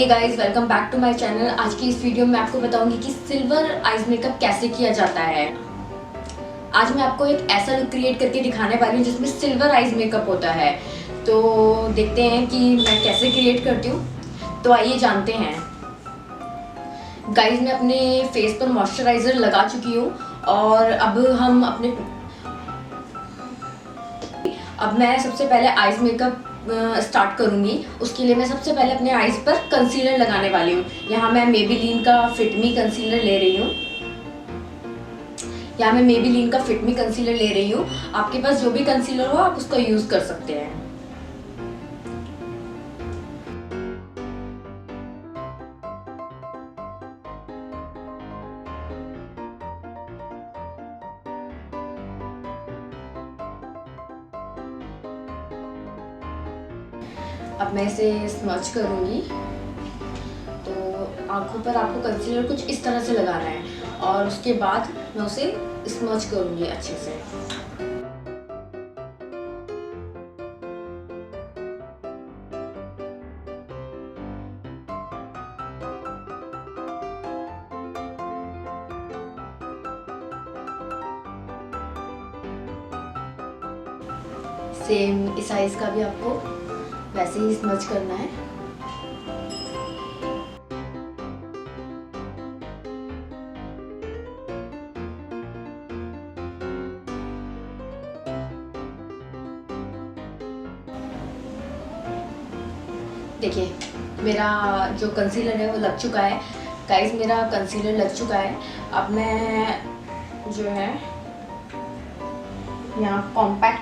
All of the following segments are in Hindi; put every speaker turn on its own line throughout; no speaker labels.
Guys, welcome back to my channel. आज की इस वीडियो में आपको बताऊंगी कि सिल्वर आइज मेकअप कैसे किया जाता है। आज मैं आपको एक ऐसा लुक क्रिएट करके दिखाने वाली हूँ जिसमें सिल्वर आइज मेकअप होता है। तो देखते हैं कि मैं कैसे क्रिएट करती हूँ। तो आइए जानते हैं। गाइस, मैं अपने फेस पर मॉइस्चराइजर लगा चुकी हूँ और अब मैं सबसे पहले आइज मेकअप स्टार्ट करूंगी। उसके लिए मैं सबसे पहले अपने आईज पर कंसीलर लगाने वाली हूँ। यहाँ मैं मेबेलिन का फिट मी कंसीलर ले रही हूँ। आपके पास जो भी कंसीलर हो आप उसका यूज कर सकते हैं। अब मैं इसे स्मच करूंगी। तो आंखों पर आपको कंसीलर कुछ इस तरह से लगाना है और उसके बाद मैं उसे स्मच करूंगी अच्छे से। सेम इस साइज का भी आपको वैसे ही स्मच करना है। देखिए, मेरा जो कंसीलर है वो लग चुका है। गाइस, मेरा कंसीलर लग चुका है। अब मैं जो है यहाँ कॉम्पैक्ट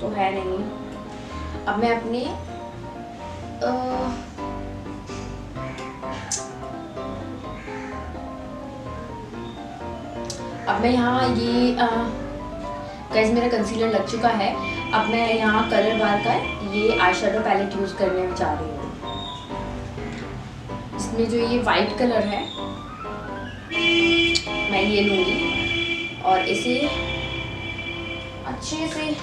तो है नहीं। अब मैं अपने यहाँ ये गाइस, मेरा कंसीलर लग चुका है। अब मैं यहाँ कलर बार का ये आई शेडो पैलेट यूज करने में चाह रही हूँ। इसमें जो ये वाइट कलर है मैं ये लूँगी और इसे अच्छे से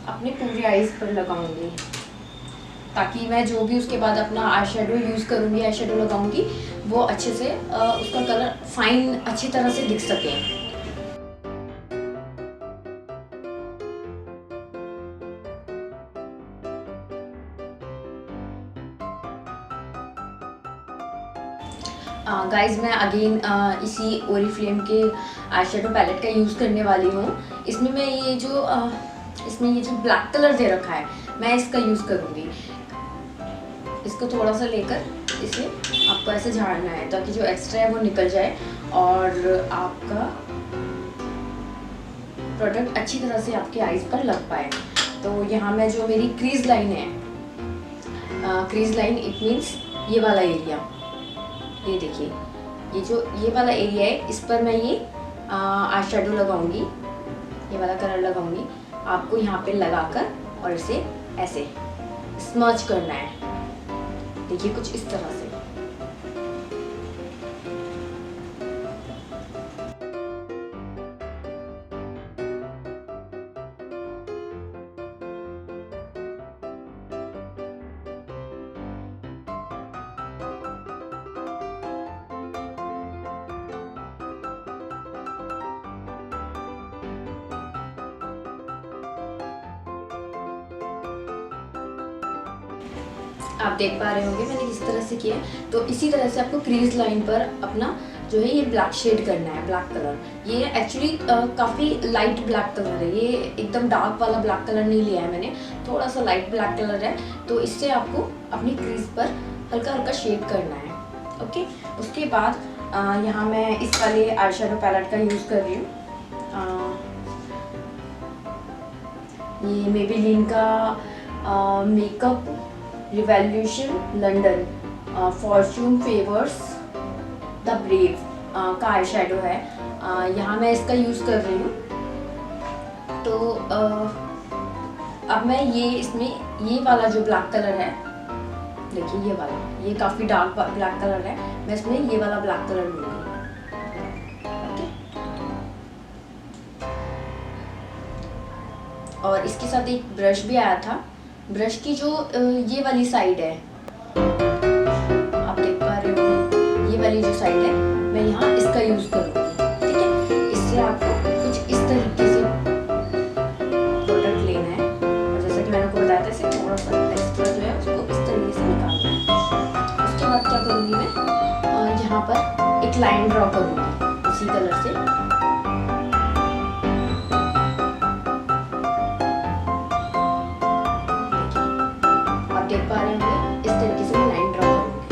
अपने पूरी आईज पर लगाऊंगी, ताकि मैं जो भी उसके बाद अपना आई शेडो यूज़ करूँगी, आई शेडो लगाऊंगी, वो अच्छे से उसका कलर फाइन अच्छी तरह से दिख सके। गाइस, मैं अगेन इसी ओरिफ्लेम के आई शेडो पैलेट का यूज़ करने वाली हूँ। इसमें मैं ये जो ब्लैक कलर दे रखा है मैं इसका यूज़ करूँगी। इसको थोड़ा सा लेकर इसे आपको ऐसे झाड़ना है ताकि जो एक्स्ट्रा है वो निकल जाए और आपका प्रोडक्ट अच्छी तरह से आपके आईज पर लग पाए। तो यहाँ मैं जो मेरी क्रीज लाइन है, क्रीज लाइन इट मीन्स ये वाला एरिया, ये देखिए, ये वाला एरिया है, इस पर मैं ये आई शेडो लगाऊंगी, ये वाला कलर लगाऊंगी। आपको यहाँ पे लगाकर और इसे ऐसे स्मर्च करना है। देखिए, कुछ इस तरह से। आप देख पा रहे होंगे मैंने किस तरह से किया है। तो इसी तरह से आपको क्रीज लाइन पर अपना जो है ये ब्लैक शेड करना है, ब्लैक कलर। ये एक्चुअली काफ़ी लाइट ब्लैक कलर है, ये एकदम डार्क वाला ब्लैक कलर नहीं लिया है मैंने, थोड़ा सा लाइट ब्लैक कलर है। तो इससे आपको अपनी क्रीज पर हल्का हल्का शेड करना है। ओके, उसके बाद यहाँ मैं इस वाले आई शेडो पैलेट का यूज़ कर रही हूँ। ये मेबेलिन का makeup revolution London Fortune favours the brave का आई शेडो है। यहाँ मैं इसका यूज़ कर रही हूँ। तो अब मैं इसमें ये वाला जो ब्लैक कलर है, देखिए ये वाला, ये काफ़ी डार्क ब्लैक कलर है, मैं इसमें ये वाला ब्लैक कलर लूँगी। और इसके साथ एक ब्रश भी आया था। ब्रश की जो ये वाली साइड है वाली जो साइड है मैं यहाँ इसका यूज करूँगी, ठीक है। इससे आपको कुछ इस तरीके से प्रोडक्ट लेना है और जैसा कि मैंने आपको बताया था इसे थोड़ा सा एक्स्ट्रा जो है उसको इस तरीके से निकालना है। उसके बाद क्या करूँगी मैं, यहाँ पर एक लाइन ड्रॉ करूँगी इसी कलर से। आप देख पा रहे होंगे इस तरीके से मैं लाइन ड्रॉ करूँगी,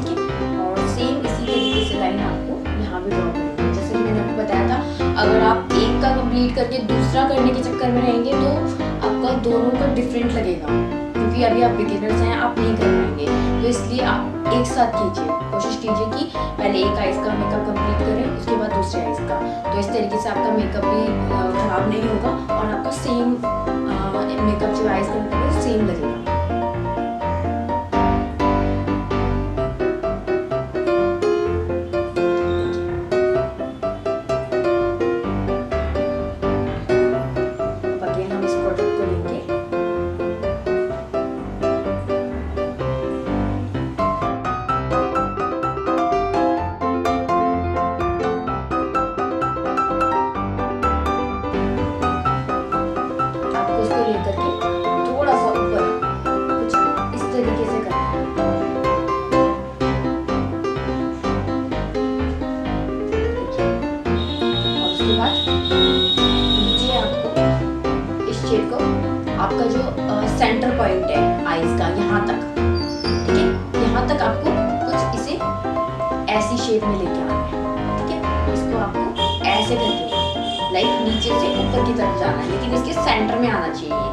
ठीक है। और सेम इसी तरीके से लाइन आपको यहाँ भी ड्रॉ करनी है। जैसे कि मैंने आपको बताया था, अगर आप एक का कंप्लीट करके दूसरा करने के चक्कर में रहेंगे तो आपका दोनों का डिफरेंट लगेगा, क्योंकि अभी आप बिगिनर्स हैं, आप नहीं कर पाएंगे। तो इसलिए आप एक साथ कीजिए, कोशिश कीजिए कि पहले एक आइज का मेकअप कंप्लीट करें, उसके बाद दूसरे आइज का। तो इस तरीके से आपका मेकअप भी खराब नहीं होगा और आपका सेम मेकअप जो आइज करने का सेम लगेगा। नीचे आपको इस शेड को, आपका जो सेंटर पॉइंट है आईज का, यहाँ तक, ठीक है, यहाँ तक आपको कुछ इसे ऐसी शेप में लेके आना है, ठीक है। इसको आपको ऐसे करके लाइक नीचे से ऊपर की तरफ जाना है, लेकिन इसके सेंटर में आना चाहिए।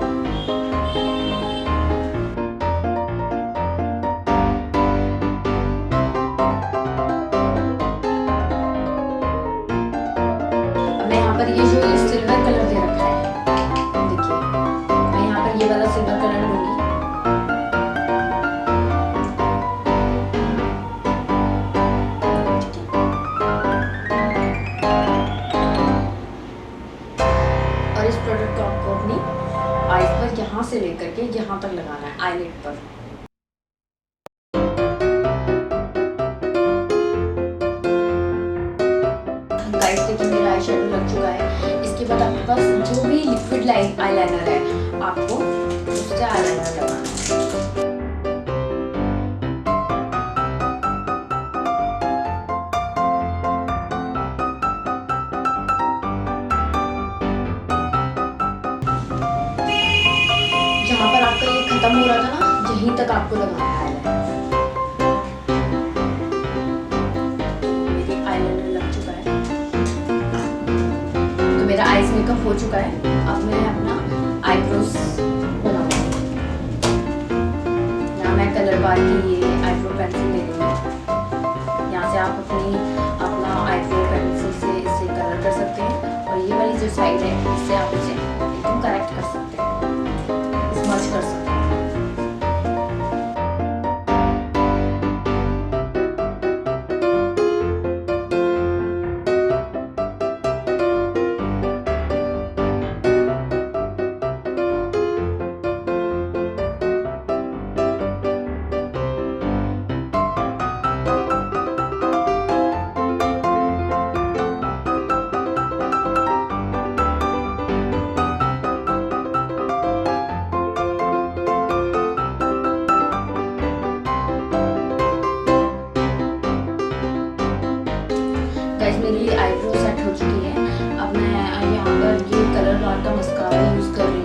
पर ये जो सिल्वर कलर दे रखा है, देखिए मैं यहाँ पर ये वाला सिल्वर कलर लूंगी। और इस प्रोडक्ट को आपको अपनी आईज पर यहाँ से लेकर के यहाँ तक लगाना है, आईलिड पर। गाइस देखिए मेरा आई शेडो लग चुका है। इसके बाद आपके पास जो भी लिक्विड आईलाइनर है, आपको उससे आईलाइनर लगाना है। जहाँ पर आपका ये खत्म हो रहा था ना, यहीं तक आपको लगाना है आईलाइनर। मेरा आईज मेकअप हो चुका है। अब मैं अपना आईब्रोज बनाऊंगी। यहाँ मैं कलर बार की ये आईब्रो पेंसिल ले लूँगी। यहाँ से आप अपना आईब्रो पेंसिल से इसे कलर कर सकते हैं, और ये वाली जो साइड है इससे आप इसे एकदम करेक्ट कर सकते हैं, स्मच कर सकते हैं। मेरी आईब्रो सेट हो चुकी है। अब मैं यहाँ पर ये कलर बार का मस्कारा यूज़ कर रही हूँ।